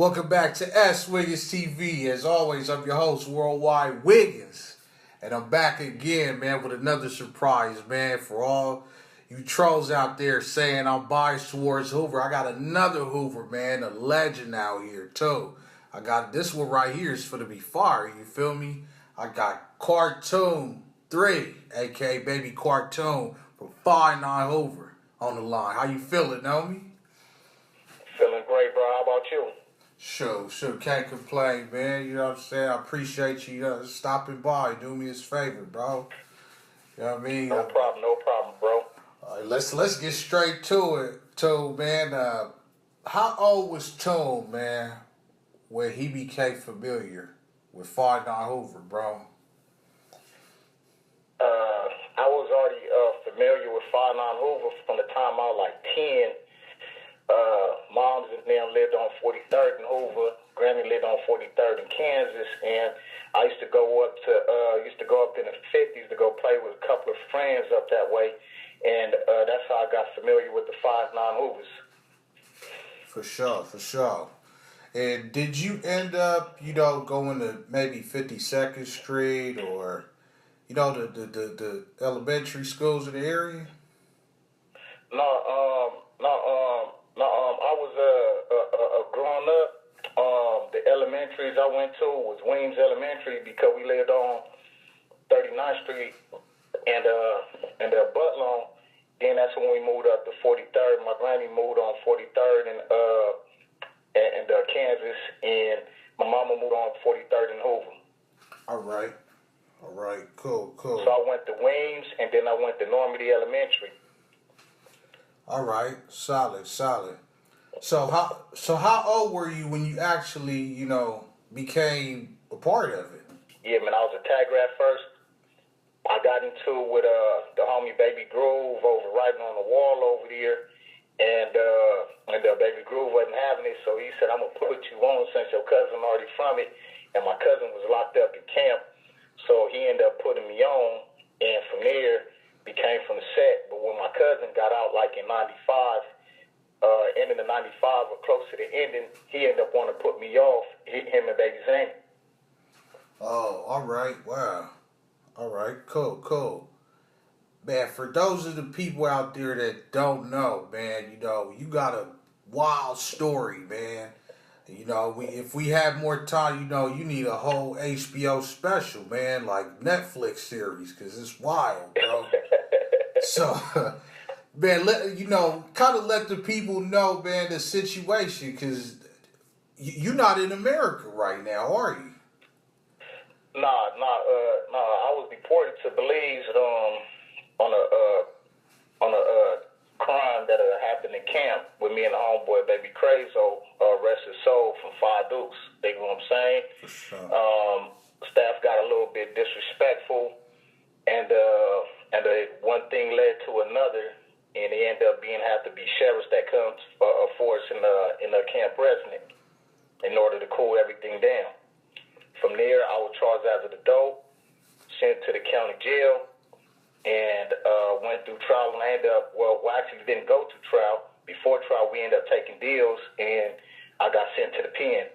Welcome back to S.WigginsTV. As always, I'm your host, Worldwide Wiggins. And I'm back again, man, with another surprise, man. For all you trolls out there saying I'm biased towards Hoover, I got another Hoover, man, a legend out here, too. I got this one right here is for to be fire, you feel me? I got Cartoon 3, a.k.a. Baby Cartoon, from 5'9" Hoover on the line. How you feeling, homie? Feeling great, bro. How about you? Sure, can't complain, man. You know what I'm saying? I appreciate you stopping by. Do me this favor, bro. You know what I mean? No problem, bro. Let's get straight to it, Toad, man. How old was Toad, man, when he became familiar with 5'9" Hoover, bro? I was already familiar with 5'9" Hoover from the time I was like 10. Moms and them lived on 43rd and Hoover. Granny lived on 43rd in Kansas, and I used to go up in the 50s to go play with a couple of friends up that way, and that's how I got familiar with the 5'9" Hoovers. For sure. And did you end up, going to maybe 52nd Street or, the elementary schools in the area? I was growing up. The elementaries I went to was Weems Elementary because we lived on 39th Street and Butlon. Then that's when we moved up to 43rd. My granny moved on 43rd and Kansas, and my mama moved on 43rd and Hoover. All right, cool. So I went to Weems, and then I went to Normandy Elementary. All right, solid. So how old were you when you actually, became a part of it? Yeah, man, I was a tag rat first. I got into it with the homie Baby Groove over writing on the wall over there, and Baby Groove wasn't having it, so he said, "I'm gonna put you on since your cousin already from it," and my cousin was locked up in camp, so he ended up putting me on, and from there became from the set. But when my cousin got out, like in '95. Ending the 95 or close to the ending, he ended up wanting to put me off, him and Baby Zane. Oh, all right. Wow. All right. Cool. Man, for those of the people out there that don't know, man, you got a wild story, man. If we have more time, you need a whole HBO special, man, like Netflix series, because it's wild, bro. So... Man, kind of let the people know, man, the situation, because you're not in America right now, are you? Nah. I was deported to Belize on a crime that happened in camp with me and the homeboy, Baby Crazo, rest his soul, from Five Dukes. You know what I'm saying? For sure. Staff got a little bit disrespectful, and one thing led to another. And they end up have to be sheriffs that come for us in the camp resident in order to cool everything down. From there, I was charged as an adult, sent to the county jail, and went through trial. And I ended up, actually didn't go to trial. Before trial, we ended up taking deals, and I got sent to the pen.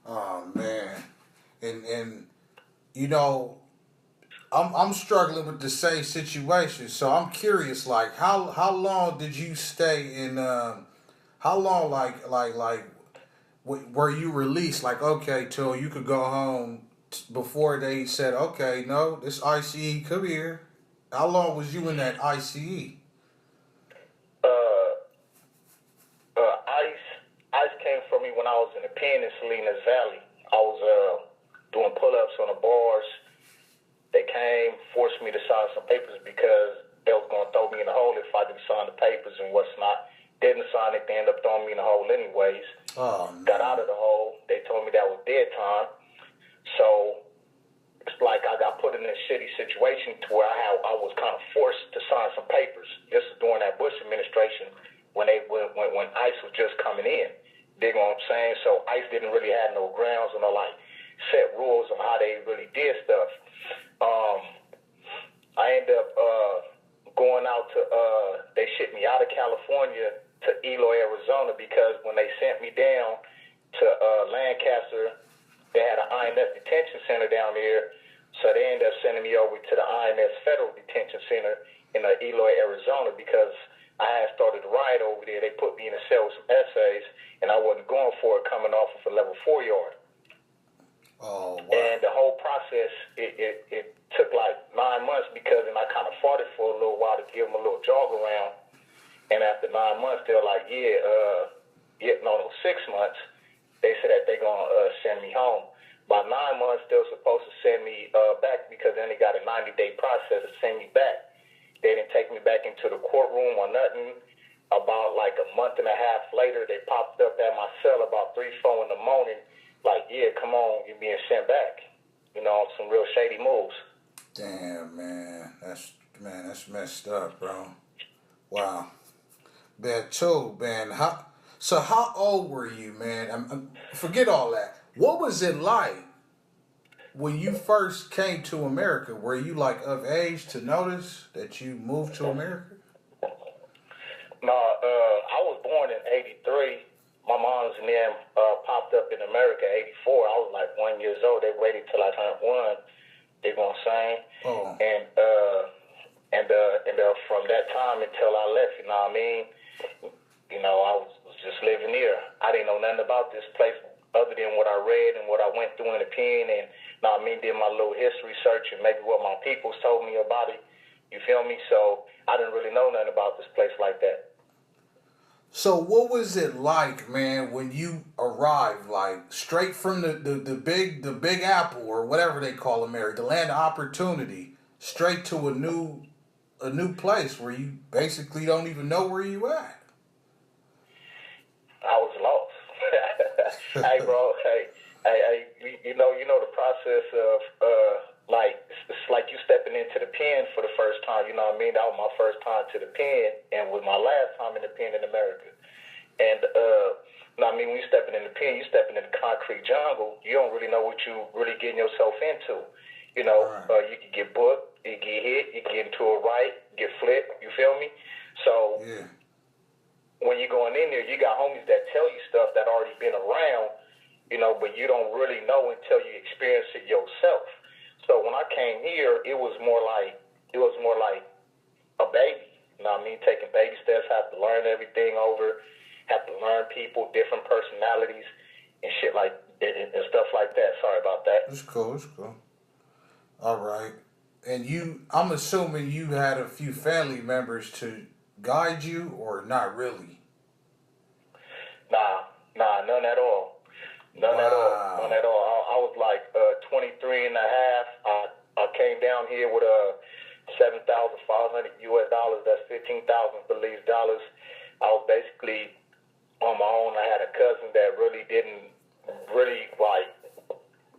Oh man, and I'm struggling with the same situation, so I'm curious. Like, how long did you stay in? How long, were you released? Like, okay, till you could go home before they said, okay, no, this ICE, come here. How long was you in that ICE? ICE came for me when I was in the pen in Salinas Valley. I was doing pull-ups on the bars. They came, forced me to sign some papers because they was going to throw me in the hole if I didn't sign the papers and what's not. Didn't sign it, they ended up throwing me in the hole anyways. Oh, no. Got out of the hole. They told me that was dead time. So it's like I got put in a shitty situation to where I was kind of forced to sign some papers. This is during that Bush administration when ICE was just coming in. You know what I'm saying? So ICE didn't really have no grounds or no set rules of how they really did stuff. I ended up going out to, they shipped me out of California to Eloy, Arizona, because when they sent me down to Lancaster, they had an INS detention center down there, so they ended up sending me over to the INS Federal Detention Center in Eloy, Arizona, because I had started to riot over there. They put me in a cell with some essays, and I wasn't going for it coming off of a level 4 yard. Oh, wow. And the whole process, it took like 9 months because, and I kind of fought it for a little while to give them a little jog around. And after 9 months, they were like, 6 months, they said that they're going to send me home. By 9 months, they were supposed to send me back because then they got a 90-day process to send me back. They didn't take me back into the courtroom or nothing. About like a month and a half later, they popped up at my cell about 3, 4 in the morning. Like, yeah, come on, you're being sent back. You know, some real shady moves. Damn, man. That's messed up, bro. Wow. Man, too, man. How old were you, man? Forget all that. What was it like when you first came to America? Were you like of age to notice that you moved to America? No, I was born in '83. My mom's and them popped up in America in '84. I was like 1 year old. They waited till I turned 1. They gonna sing. Oh. And from that time until I left, you know what I mean? You know, I was just living here. I didn't know nothing about this place other than what I read and what I went through in the pen, and you know what I mean, did my little history search and maybe what my people told me about it. You feel me? So I didn't really know nothing about this place like that. So what was it like, man, when you arrived, like straight from the big apple or whatever they call America, the land of opportunity, straight to a new place where you basically don't even know where you at? I was lost. Hey, bro. Hey, you know the process of like it's like you stepping into the pen for the first time. You know what I mean? That was my first time to the pen, and was my last time in the pen in America. And you know what I mean? When you stepping in the pen, you stepping in the concrete jungle. You don't really know what you really getting yourself into. You know, right. You can get booked, you get hit, you get into a right, get flipped. You feel me? So. Yeah. When you're going in there, you got homies that tell you stuff that already been around, you know, but you don't really know until you experience it yourself. So when I came here, it was more like a baby. You know what I mean? Taking baby steps, have to learn everything over, have to learn people, different personalities, and shit like and stuff like that. Sorry about that. It's cool. All right. And I'm assuming you had a few family members to guide you, or not really? Nah, none at all. None at all. I was like 23 and a half. I came down here with $7,500 US dollars. That's 15,000 Belize dollars. I was basically on my own. I had a cousin that didn't like,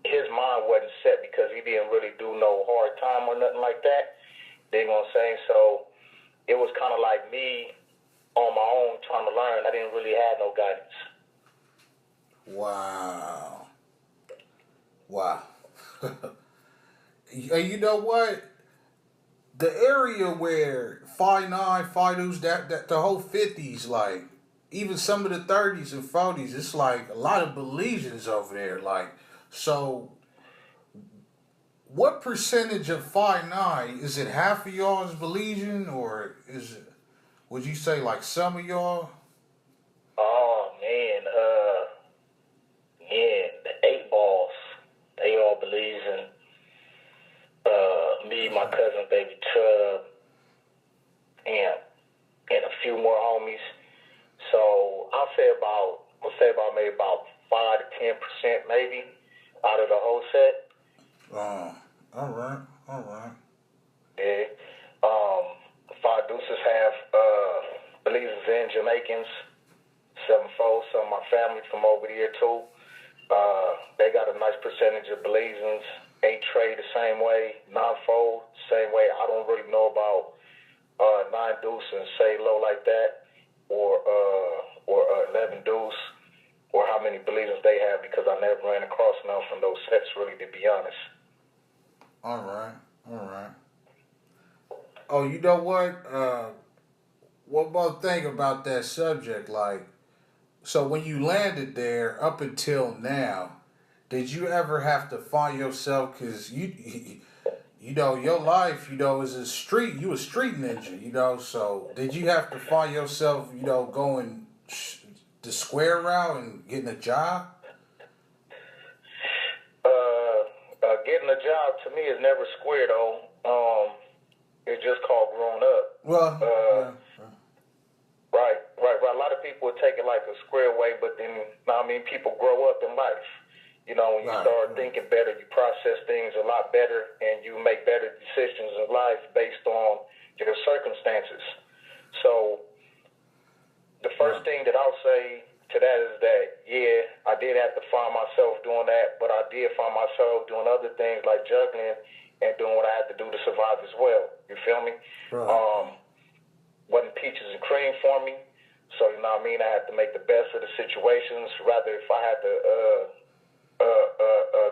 his mind wasn't set because he didn't really do no hard time or nothing like that. You know what I'm saying? So it was kind of like me on my own trying to learn. I didn't really have no guidance. Wow. You know what? The area where 5'9", 5'2", that the whole 50s, like even some of the 30s and 40s, it's like a lot of Belizeans over there. Like, so what percentage of 5'9", is it half of y'all is Belizean, or is it, would you say like some of y'all? Oh man, the 8 balls, they all Belizean. Me, my cousin, baby Chub, and a few more homies. So I'll say maybe about 5 to 10% maybe out of the whole set. Oh, all right. Yeah. Five Deuces have Belizeans and Jamaicans. 7-4, some of my family from over here too. They got a nice percentage of Belizeans. 8 Trey the same way. 9-4 same way. I don't really know about 9 Deuce and Say Low like that, or 11 Deuce, or how many Belizeans they have, because I never ran across none from those sets, really, to be honest. All right. Oh, you know what? one more thing about that subject, like, so when you landed there, up until now, did you ever have to find yourself, because you know, your life, you know, is a street, you a street ninja, you know, so did you have to find yourself, you know, going the square route and getting a job? Getting a job to me is never square though. It's just called grown up. Well, Right. A lot of people would take it like a square way, but then, I mean, people grow up in life. You know, when you start thinking better, you process things a lot better, and you make better decisions in life based on your circumstances. So, the first thing that I'll say to that is that, yeah, I did have to find myself doing that, but I did find myself doing other things like juggling and doing what I had to do to survive as well. You feel me? Right. Wasn't peaches and cream for me. So, you know what I mean? I had to make the best of the situations. Rather, if I had to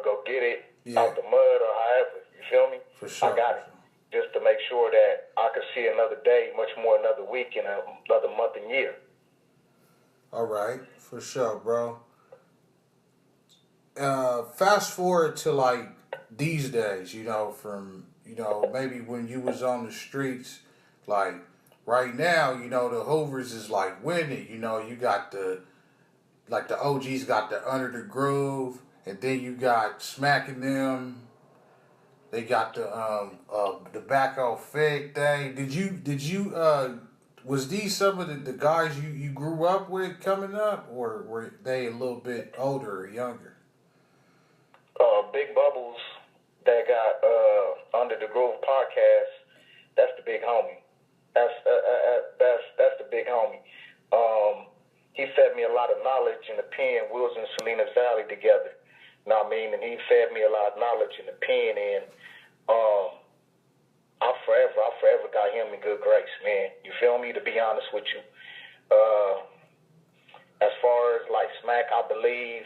go get it out the mud or however, you feel me? For sure. I got it. Just to make sure that I could see another day, much more another week, and another month and year. All right. For sure, bro. Fast forward to, like, these days, you know, from, you know, maybe when you was on the streets, like, right now, you know, the Hoovers is like winning. You know, you got the OGs got the Under the Groove, and then you got Smacking Them. They got the Back Off Fig thing. Did you was these some of the guys you grew up with coming up, or were they a little bit older or younger? Big Bubbles that got Under the Groove podcast. That's the big homie. That's the big homie. He fed me a lot of knowledge in the pen. We was in Salinas Valley together. You know what I mean? And he fed me a lot of knowledge in the pen, and I forever got him in good grace, man. You feel me? To be honest with you. As far as like Smack, I believe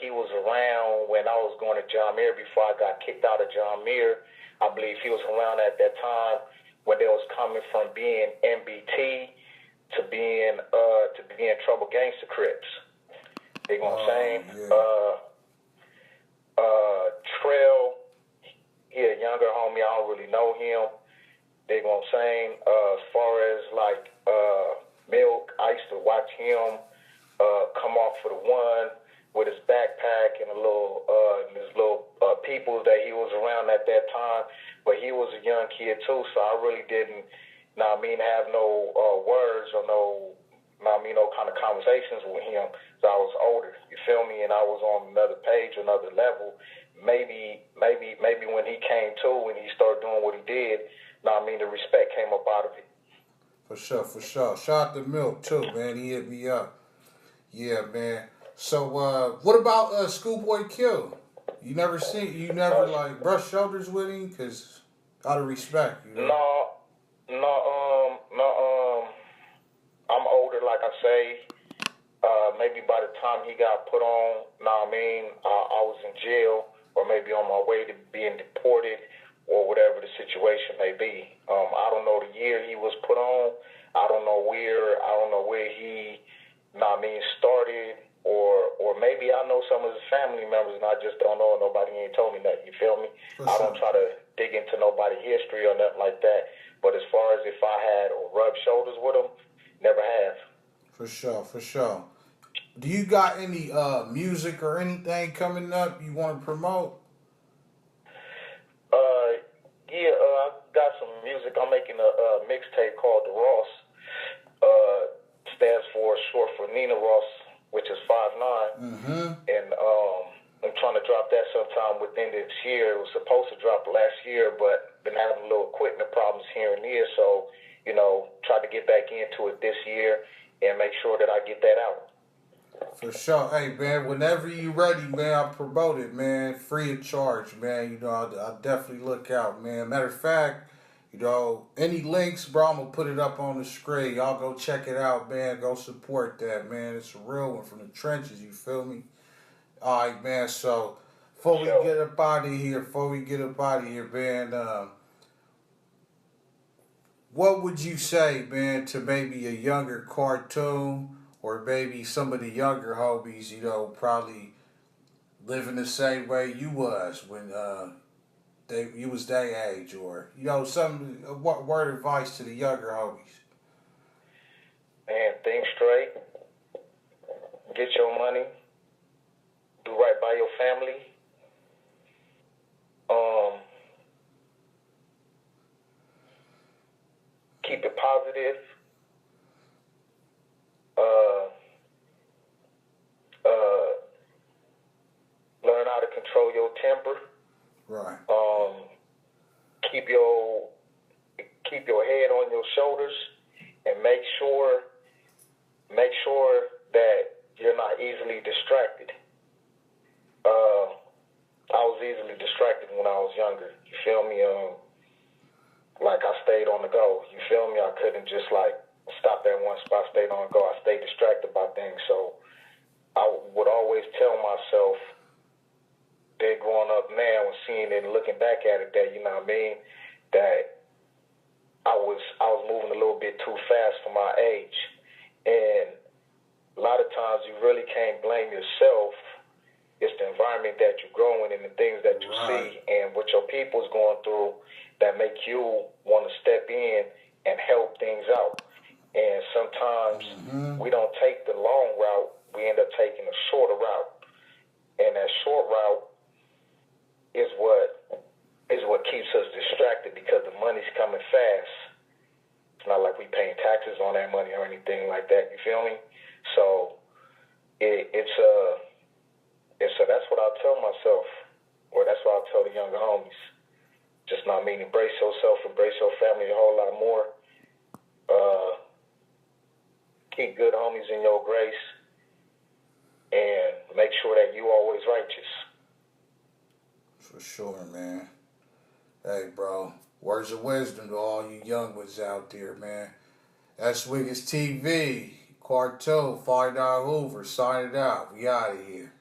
he was around when I was going to John Muir before I got kicked out of John Muir. I believe he was around at that time when they was coming from being MBT to being Trouble Gangster Crips. You know what I'm saying? Yeah. Trail, he a younger homie. I don't really know him. You know what I'm saying? As far as like Milk, I used to watch him come off for the one with his backpack and his little people that he was around at that time. But he was a young kid too, so I really didn't, have no words or no kind of conversations with him. So I was older, you feel me, and I was on another page, another level. Maybe when he came to, when he started doing what he did, the respect came up out of it. For sure. Shout out to Milk too, man. He hit me up. Yeah, man. So, what about Schoolboy Q? You never like brush shoulders with him, cause out of respect, you know? No. I'm older, like I say. Maybe by the time he got put on, I was in jail, or maybe on my way to being deported, or whatever the situation may be. I don't know the year he was put on. I don't know where he, started, or maybe I know some of his family members and I just don't know. Nobody ain't told me that. You feel me? I don't try to dig into nobody's history or nothing like that. But as far as if I had or rubbed shoulders with him, never have. For sure. Do you got any music or anything coming up you want to promote? I got some music. I'm making a mixtape called The Ross. Stands short for Nina Ross, which is 5'9". Mm-hmm. And I'm trying to drop that sometime within this year. It was supposed to drop last year, but been having a little equipment problems here and there. So, try to get back into it this year and make sure that I get that out. For sure. Hey, man, whenever you ready, man, I'll promote it, man. Free of charge, man. I'll definitely look out, man. Matter of fact, any links, bro, I'm going to put it up on the screen. Y'all go check it out, man. Go support that, man. It's a real one from the trenches, you feel me? All right, man. So, before we get up out of here, man, what would you say, man, to maybe a younger cartoon or maybe some of the younger homies, you know, probably living the same way you was when you was their age, or you know, some what word advice to the younger homies? Man, think straight, get your money, do right by your family. Keep it positive. Uh, uh, Learn how to control your temper. Right. Keep your head on your shoulders, and make sure that you're not easily distracted. I was easily distracted when I was younger. You feel me? Like I stayed on the go. You feel me? I couldn't just like stop at one spot, stayed on the go. I stayed distracted by things. So I would always tell myself that growing up now and seeing it and looking back at it, that, you know what I mean, that I was moving a little bit too fast for my age. And a lot of times you really can't blame yourself. It's the environment that you grow in and the things that you see and what your people's going through that make you want to step in and help things out. And sometimes we don't take the long route. We end up taking a shorter route. And that short route is what keeps us distracted, because the money's coming fast. It's not like we paying taxes on that money or anything like that. You feel me? So that's what I'll tell myself, or that's what I'll tell the younger homies. Just not mean embrace yourself, embrace your family a whole lot more. Keep good homies in your grace, and make sure that you always righteous. For sure, man. Hey, bro. Words of wisdom to all you young ones out there, man. S.WigginsTV, cartoon, find out Hoover, sign it out. We out of here.